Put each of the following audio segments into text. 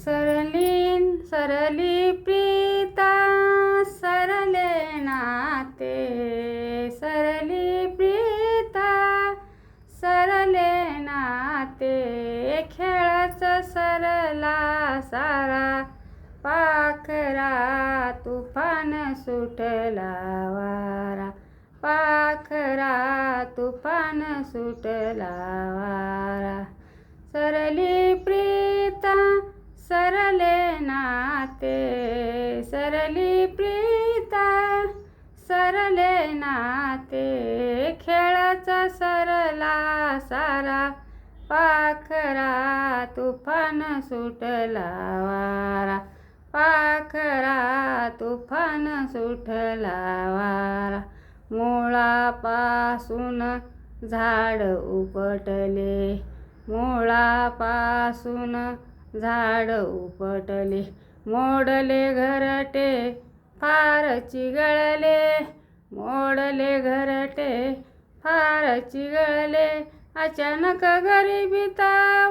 सरली प्रीता सरले नाते, सरली प्रीता सरले नाते, खेळच सरला सारा पाखरा तुफान सुटला वारा, पाखरा तुफान सुटला वारा. सरली प्रीता सरले नाते, सरली प्रीता सरले नाते, खेळाचा सरला सारा पाखरा तुफान सुटला वारा, पाखरा तुफान सुटला वारा. मुळापासून झाड उपटले, मुळापासून झाड उपटले, मोडले घरटे फार चिघळले, मोडले घरटे फार चिघळले. अचानक गरिबीत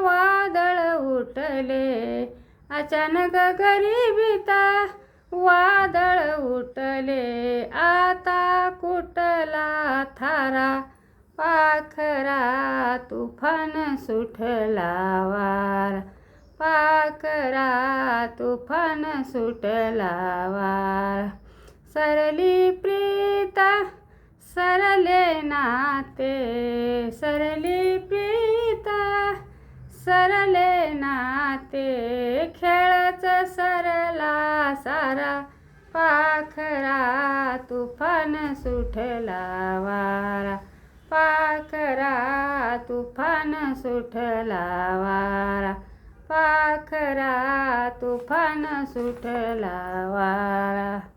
वादळ उठले, अचानक गरिबीत वादळ उठले. आता कुठला थारा पाखरा तुफान सुटला वारा, पाखरा तुफान सुटला वारा. सरली प्रीता सरले नाते, सरली प्रीता सरले नाते, खेळच सरला सारा पाखरा तुफान सुटला वारा, पाखरा तुफान सुटला वारा, पाखरा तुफान सुटला वारा.